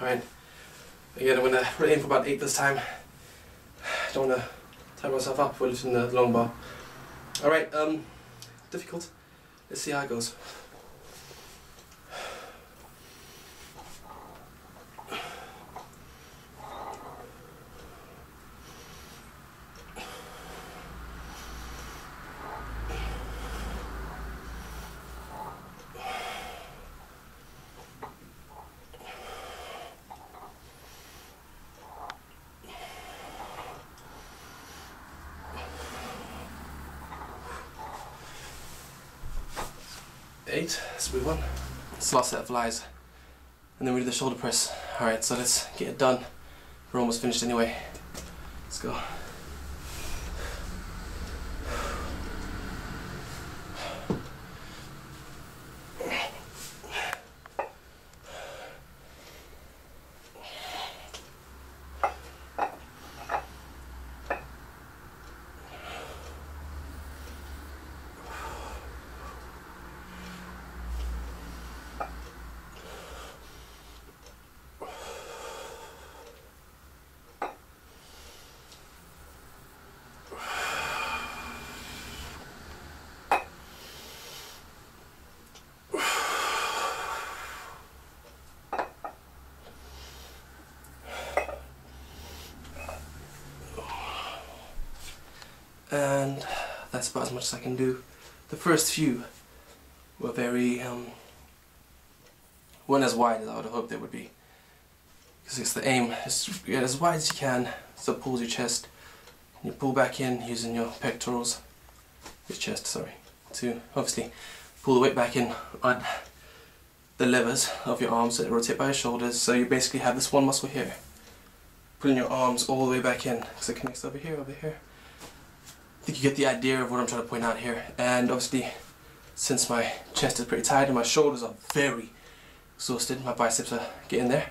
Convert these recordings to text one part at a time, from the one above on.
Alright, again I'm going to aim for about 8 this time. Don't want to tie myself up for lifting the long bar. Alright, difficult. Let's see how it goes. Eight, let's move on. It's the last set of flies. And then we do the shoulder press. Alright, so let's get it done. We're almost finished anyway. Let's go. And that's about as much as I can do. The first few were very, weren't as wide as I would have hoped they would be. Because it's the aim is to get as wide as you can, so it pulls your chest. And you pull back in using your pectorals, your chest, sorry, to obviously pull the weight back in on the levers of your arms that rotate by your shoulders. So you basically have this one muscle here, pulling your arms all the way back in, because it connects over here, over here. I think you get the idea of what I'm trying to point out here. And obviously, since my chest is pretty tight and my shoulders are very exhausted, my biceps are getting there,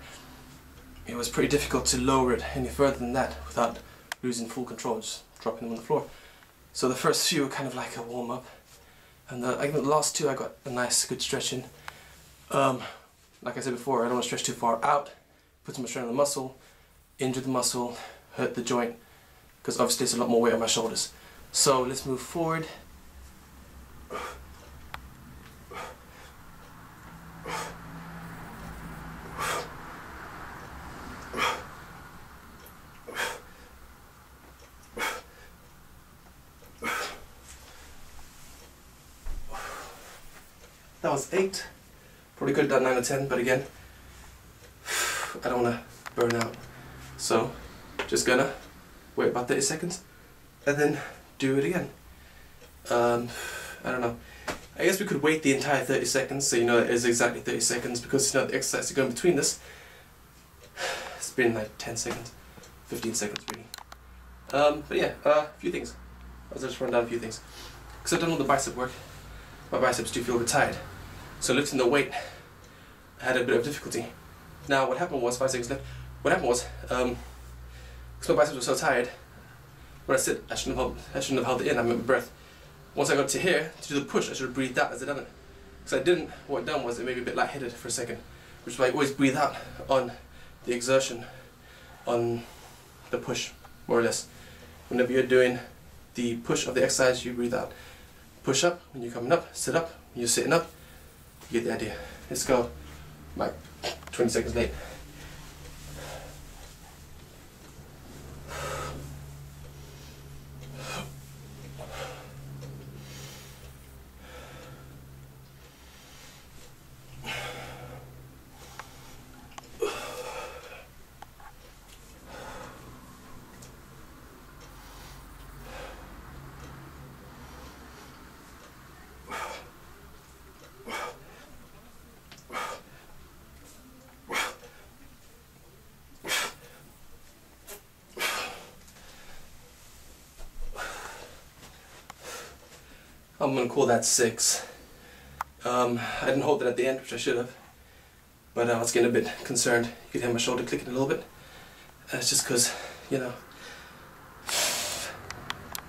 it was pretty difficult to lower it any further than that without losing full control, just dropping them on the floor. So the first few were kind of like a warm-up, and I think the last two I got a nice good stretch in. Like I said before, I don't want to stretch too far out, put too much strain on the muscle, injure the muscle, hurt the joint, because obviously it's a lot more weight on my shoulders. So let's move forward. That was 8. Probably could have done 9 or 10, but again, I don't want to burn out. So just gonna wait about 30 seconds and then do it again. I don't know. I guess we could wait the entire 30 seconds so you know it is exactly 30 seconds, because you know the exercise going between this, it's been like 10 seconds, 15 seconds really. But yeah, a few things. I'll just run down a few things. Because I've done all the bicep work, my biceps do feel a bit tired. So lifting the weight, I had a bit of difficulty. Now what happened was, 5 seconds left, what happened was, because my biceps were so tired, when I sit, I shouldn't have held it in, I meant my breath. Once I got to here, to do the push, I should have breathed out as I done it. Because I didn't, what I done was it made me a bit lightheaded for a second, which is why I always breathe out on the exertion, on the push, more or less. Whenever you're doing the push of the exercise, you breathe out. Push up, when you're coming up, sit up, when you're sitting up, you get the idea. Let's go, like 20 seconds late. I'm going to call that 6. I didn't hold it at the end, which I should have, but I was getting a bit concerned. You could hear my shoulder clicking a little bit. It's just because, you know,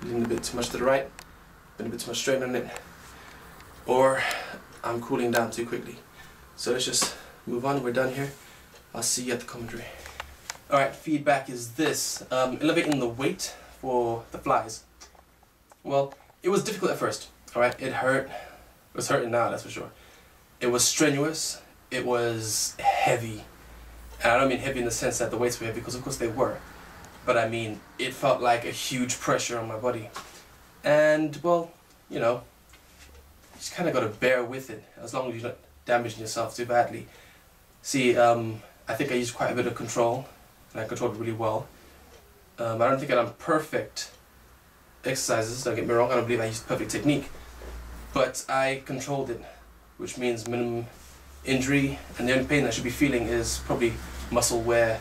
leaning a bit too much to the right, been a bit too much strain on it, or I'm cooling down too quickly. So let's just move on. We're done here. I'll see you at the commentary. Alright, feedback is this. Elevating the weight for the flies. Well, it was difficult at first. Alright, it hurt. It was hurting now, that's for sure. It was strenuous. It was heavy. And I don't mean heavy in the sense that the weights were heavy, because of course they were. But I mean, it felt like a huge pressure on my body. And, well, you know, you just kind of got to bear with it, as long as you're not damaging yourself too badly. See, I think I used quite a bit of control, and I controlled it really well. I don't think I'm perfect exercises, don't get me wrong, I don't believe I used perfect technique. But I controlled it, which means minimum injury, and the only pain I should be feeling is probably muscle wear.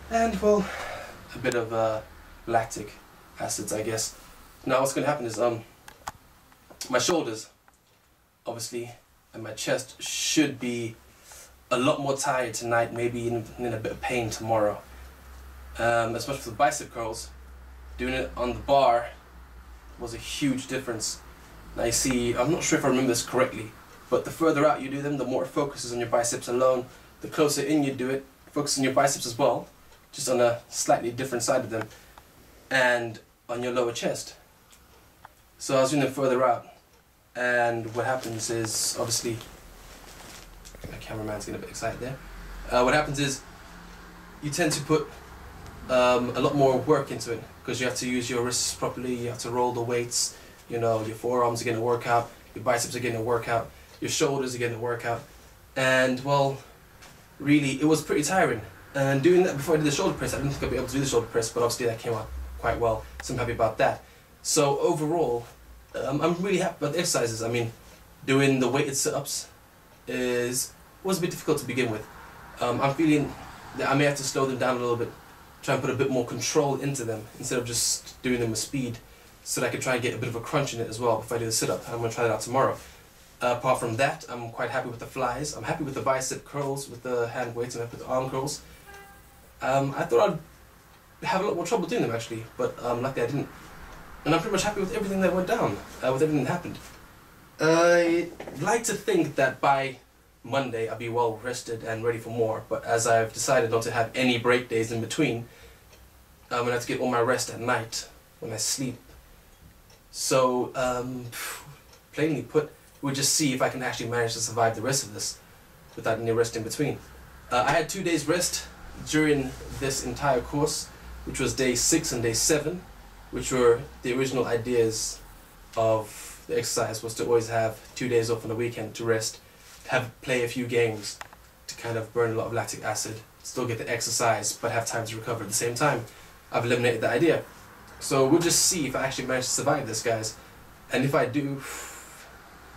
And, well, a bit of lactic acids, I guess. Now what's going to happen is my shoulders, obviously, and my chest should be a lot more tired tonight, maybe in a bit of pain tomorrow. As much for the bicep curls, doing it on the bar was a huge difference. Now you see, I'm not sure if I remember this correctly, but the further out you do them, the more it focuses on your biceps alone. The closer in you do it, focus on your biceps as well, just on a slightly different side of them, and on your lower chest. So I was doing them further out, and what happens is, obviously, my cameraman's getting a bit excited there. What happens is, you tend to put a lot more work into it, because you have to use your wrists properly, you have to roll the weights, you know, your forearms are getting a workout, your biceps are getting a workout, your shoulders are getting a workout, and, well, really, it was pretty tiring. And doing that before I did the shoulder press, I didn't think I'd be able to do the shoulder press, but obviously that came out quite well, so I'm happy about that. So overall, I'm really happy about the exercises. I mean, doing the weighted sit-ups was a bit difficult to begin with. I'm feeling that I may have to slow them down a little bit, try and put a bit more control into them, instead of just doing them with speed, so that I can try and get a bit of a crunch in it as well if I do the sit-up. I'm going to try that out tomorrow. Apart from that, I'm quite happy with the flies. I'm happy with the bicep curls, with the hand weights, and with the arm curls. I thought I'd have a lot more trouble doing them actually, but luckily I didn't. And I'm pretty much happy with everything that went down, with everything that happened. I'd like to think that by Monday I'll be well rested and ready for more, but as I've decided not to have any break days in between, I'm going to have to get all my rest at night when I sleep. So, plainly put, we'll just see if I can actually manage to survive the rest of this without any rest in between. I had 2 days rest during this entire course, which was day 6 and day 7, which were the original ideas of the exercise, was to always have 2 days off on the weekend to rest, play a few games to kind of burn a lot of lactic acid, still get the exercise, but have time to recover at the same time. I've eliminated that idea. So we'll just see if I actually manage to survive this, guys. And if I do,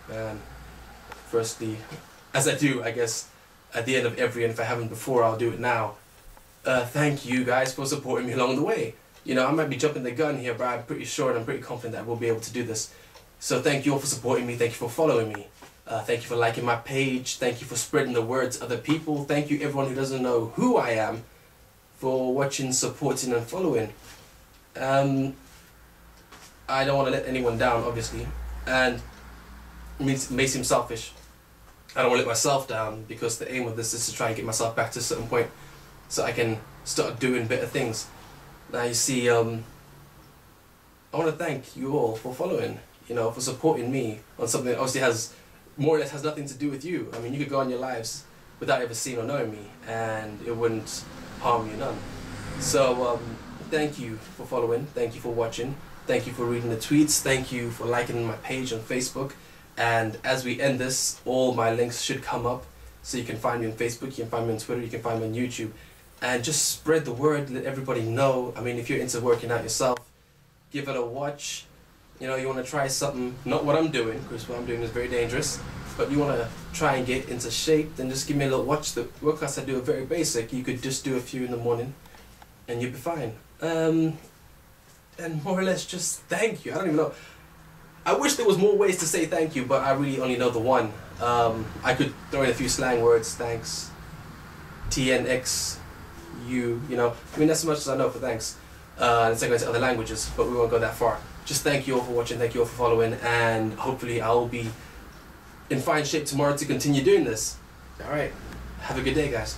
man, firstly, as I do, I guess, at the end of every, and if I haven't before, I'll do it now. Thank you guys for supporting me along the way. You know, I might be jumping the gun here, but I'm pretty sure and I'm pretty confident that we'll be able to do this. So thank you all for supporting me, thank you for following me. Thank you for liking my page, thank you for spreading the word to other people, thank you everyone who doesn't know who I am for watching, supporting and following. I don't want to let anyone down, obviously, and it may seem selfish. I don't want to let myself down, because the aim of this is to try and get myself back to a certain point so I can start doing better things. Now you see, I want to thank you all for following, you know, for supporting me on something that obviously has, more or less has nothing to do with you. I mean, you could go on your lives without ever seeing or knowing me, and it wouldn't harm you none. So, thank you for following, thank you for watching, thank you for reading the tweets, thank you for liking my page on Facebook, and as we end this, all my links should come up, so you can find me on Facebook, you can find me on Twitter, you can find me on YouTube, and just spread the word, let everybody know. I mean, if you're into working out yourself, give it a watch. You know, you want to try something, not what I'm doing, because what I'm doing is very dangerous, but you want to try and get into shape, then just give me a little watch. The workouts I do are very basic. You could just do a few in the morning, and you'll be fine. And more or less just thank you. I don't even know. I wish there was more ways to say thank you, but I really only know the one. I could throw in a few slang words, thanks, TNX, you know. I mean, that's as much as I know for thanks. And it's going to other languages, but we won't go that far. Just thank you all for watching, thank you all for following, and hopefully I'll be in fine shape tomorrow to continue doing this. Alright, have a good day, guys.